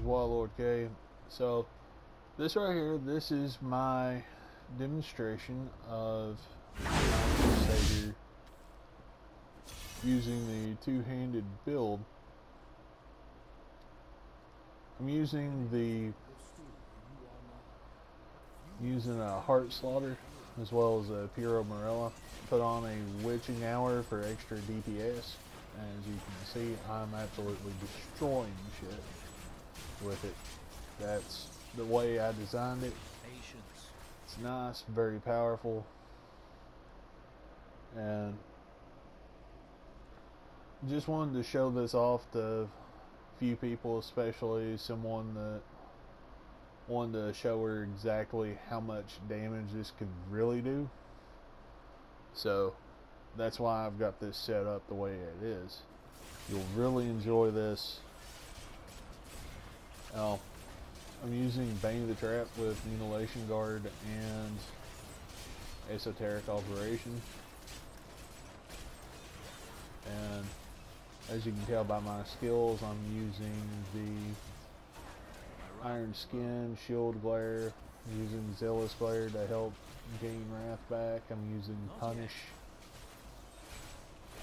Lord K. So this right here, this is my demonstration of Crusader using the two-handed build. I'm using a Heart Slaughter as well as a Puro Morella. Put on a Witching Hour for extra DPS. As you can see, I'm absolutely destroying shit with it. That's the way I designed it. It's nice, very powerful, and just wanted to show this off to a few people, especially someone that wanted to show her exactly how much damage this could really do. So that's why I've got this set up the way it is. You'll really enjoy this. Now, I'm using Bane of the Trap with Mutilation Guard and Esoteric Alteration. And as you can tell by my skills, I'm using the Iron Skin, Shield Glare, I'm using Zealous Glare to help gain Wrath back. I'm using Punish,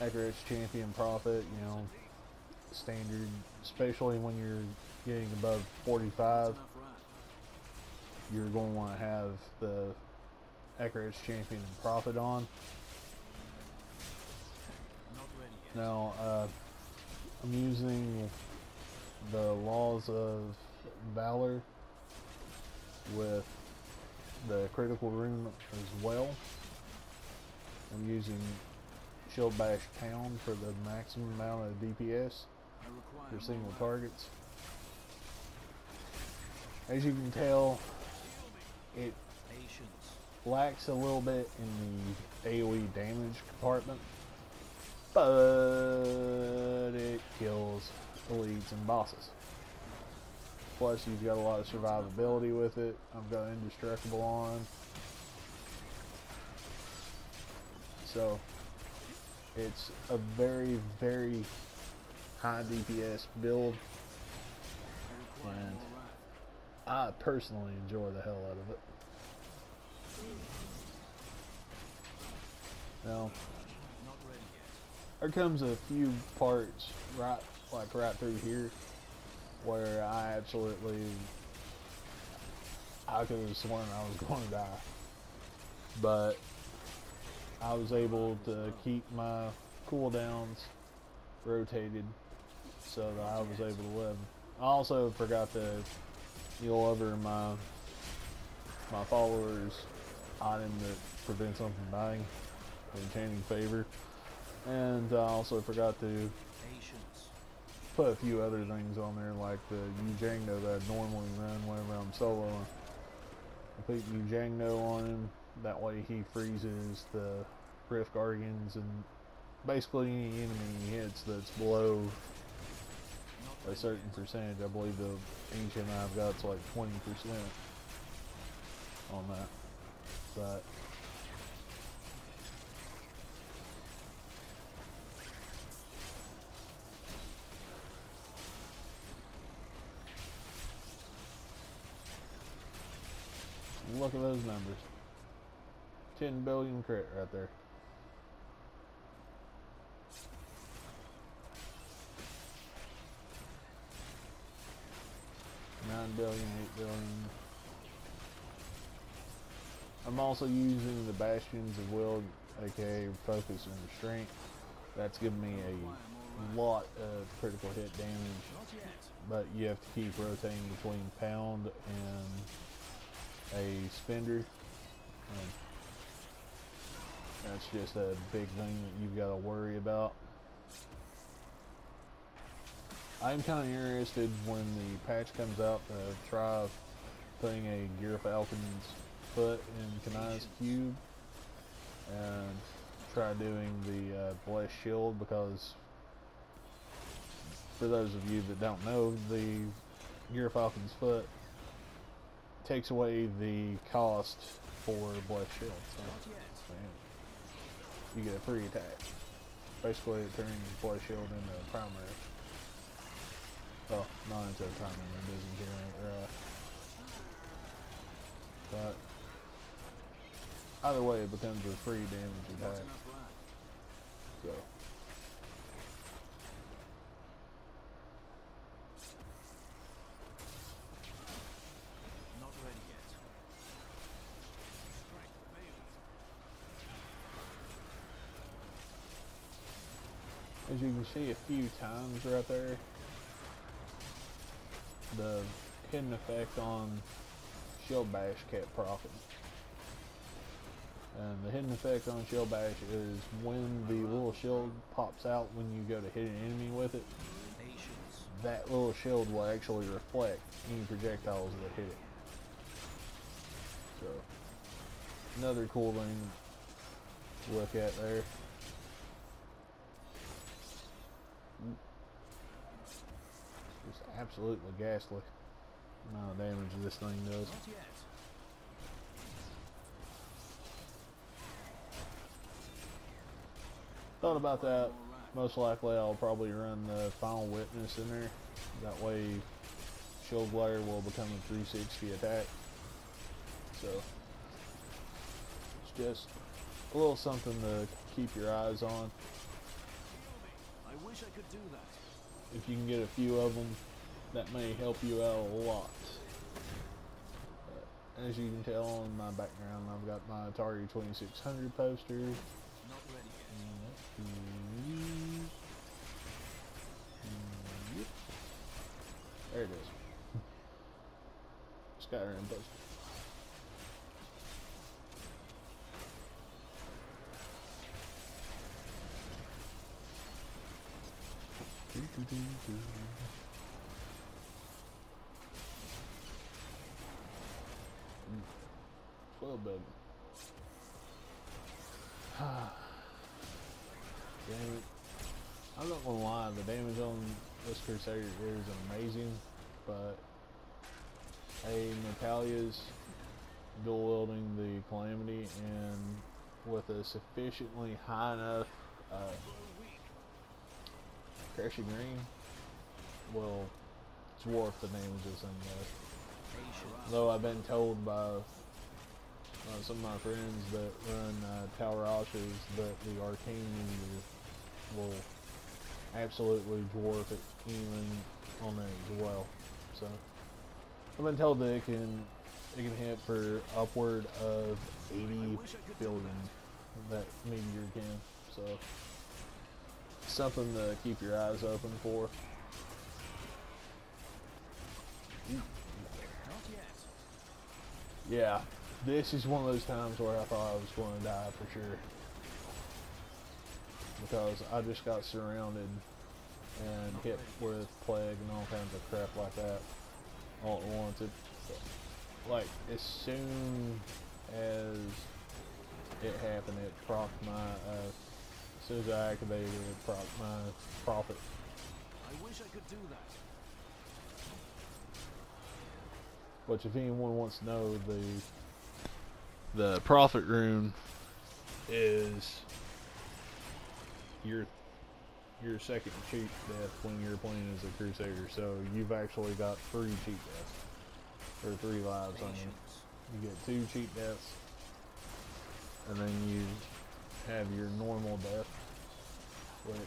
Accurate's Champion Prophet, you know, standard, especially when you're getting above 45, you're going to want to have the Accurate's Champion Prophet on. Now, I'm using the Laws of Valor with the Critical Rune as well. I'm using Shield Bash Pound for the maximum amount of DPS for single targets. As you can tell, it lacks a little bit in the AoE damage compartment, but it kills elites and bosses. Plus, you've got a lot of survivability with it. I've got Indestructible on, so it's a very, very high DPS build, and I personally enjoy the hell out of it. Now, there comes a few parts right through here where I could have sworn I was going to die, but I was able to keep my cooldowns rotated so that I was able to live. I also forgot to heal over my followers' item that prevents them from dying, Enchanting Favor, and I also forgot to put a few other things on there, like the Ujangno that I normally run whenever I'm soloing. I put Ujangno on him, that way he freezes the Rift Guardians and basically any enemy he hits that's below a certain percentage. I believe the ancient I've got's like 20% on that. But look at those numbers. 10 billion crit right there. $9 billion, $8 billion. I'm also using the Bastions of Will, aka Focus and Restraint. That's giving me a lot of critical hit damage, but you have to keep rotating between Pound and a Spender. That's just a big thing that you've got to worry about. I'm kind of interested when the patch comes out to try putting a Gear Falcon's foot in Kanai's cube and try doing the Blessed Shield, because for those of you that don't know, the Gear Falcon's foot takes away the cost for Blessed Shield. So you get a free attack. Basically, it turns Blessed Shield into primary. Oh, not until time when it doesn't generate wrath. But either way, it becomes a free damage attack. So. As you can see a few times right there, the hidden effect on Shield Bash kept proccing. And the hidden effect on Shield Bash is when the little shield pops out when you go to hit an enemy with it, that little shield will actually reflect any projectiles that hit it. So, another cool thing to look at there. Just absolutely ghastly amount of damage this thing does. Thought about that. Most likely I'll probably run the Final Witness in there. That way Shield Glare will become a 360 attack. So it's just a little something to keep your eyes on. I wish I could do that. If you can get a few of them, that may help you out a lot. As you can tell in my background, I've got my Atari 2600 poster. Not ready yet. There it is. Skyrim poster. Slow baby. Damn it. I'm not gonna lie, the damage on this Crusader is amazing, but hey, Natalia's dual wielding the Calamity, and with a sufficiently high enough Crashing Green will dwarf the damage this thing does. Though I've been told by some of my friends that run Tower Ashes that the Arcane Meteor will absolutely dwarf it even on there as well. So I've been told that it can hit for upward of 80 billion. That meteor can. So something to keep your eyes open for. Yeah, this is one of those times where I thought I was going to die for sure, because I just got surrounded and hit with plague and all kinds of crap like that all at once. Like as soon as it happened, it procced my as soon as I activated it, it procced my Prophet. I wish I could do that. Which, if anyone wants to know, the Prophet rune is your second cheat death when you're playing as a Crusader. So you've actually got 3 cheat deaths, or 3 lives on you. You get 2 cheat deaths, and then you have your normal death, which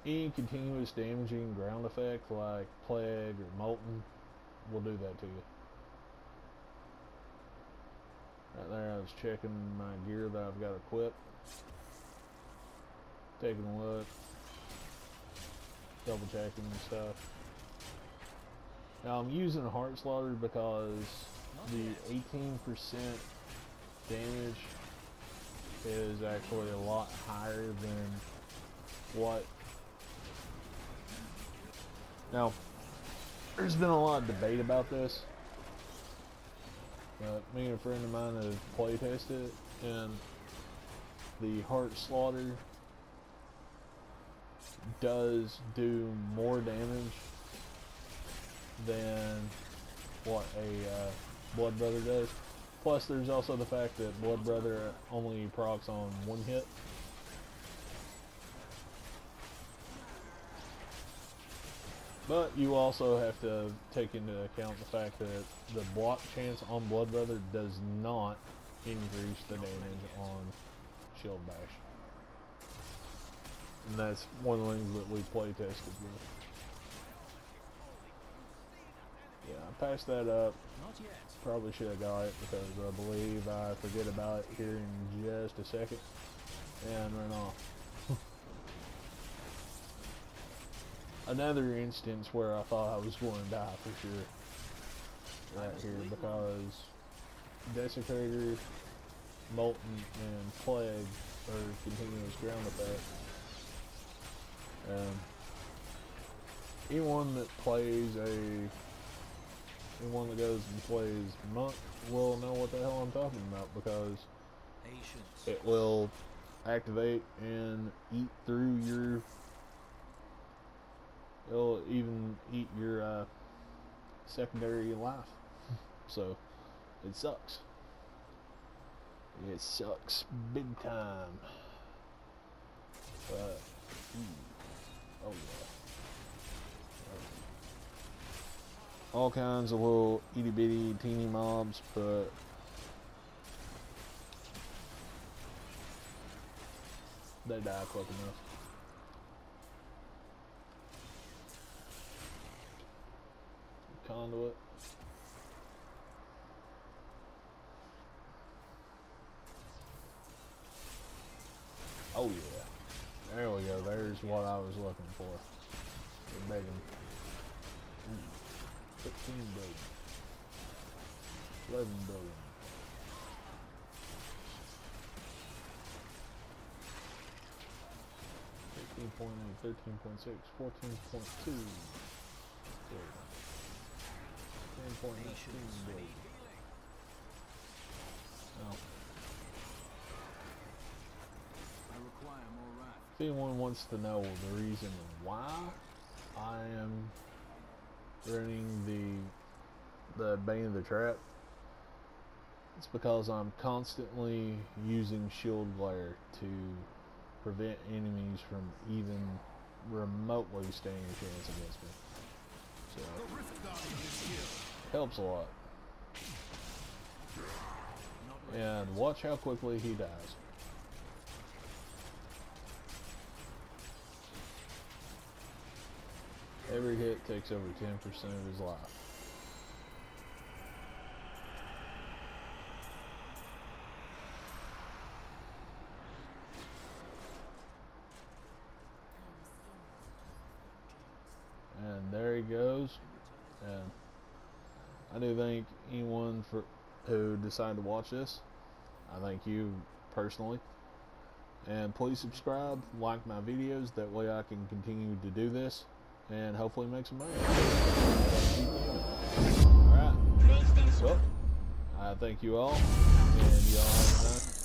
any continuous damaging ground effect like Plague or Molten will do that to you. Right there I was checking my gear that I've got equipped, taking a look, double checking and stuff. Now I'm using Heart Slaughter because the 18% damage is actually a lot higher than what. Now, there's been a lot of debate about this. Me and a friend of mine have play tested it, and the Heart Slaughter does do more damage than what a Blood Brother does. Plus, there's also the fact that Blood Brother only procs on 1 hit. But you also have to take into account the fact that the block chance on Bloodbrother does not increase the damage on Shield Bash. And that's one of the things that we play tested with. Yeah, I passed that up. Not yet. Probably should have got it because I believe I forget about it here in just a second and run off. Another instance where I thought I was going to die for sure. Right here, because Desecrator, Molten, and Plague are continuous ground effects. Anyone that goes and plays Monk will know what the hell I'm talking about, because it will activate and eat through your. It'll even eat your secondary life. So it sucks. It sucks big time. But oh yeah. All kinds of little itty bitty teeny mobs, but they die quick enough. Conduit. Oh yeah. There we go. There's what I was looking for. They're begging. 15 billion. 11 billion. .8, 13.6, 14.2. 10.19 billion. Oh. If anyone wants to know the reason why I am running the Bane of the Trap, it's because I'm constantly using Shield Glare to prevent enemies from even remotely standing a chance against me. So helps a lot. And watch how quickly he dies. Every hit takes over 10% of his life. And there he goes. And I do thank anyone who decided to watch this. I thank you personally. And please subscribe, like my videos, that way I can continue to do this and hopefully make some money. Alright. Well, I thank you all, and y'all have a nice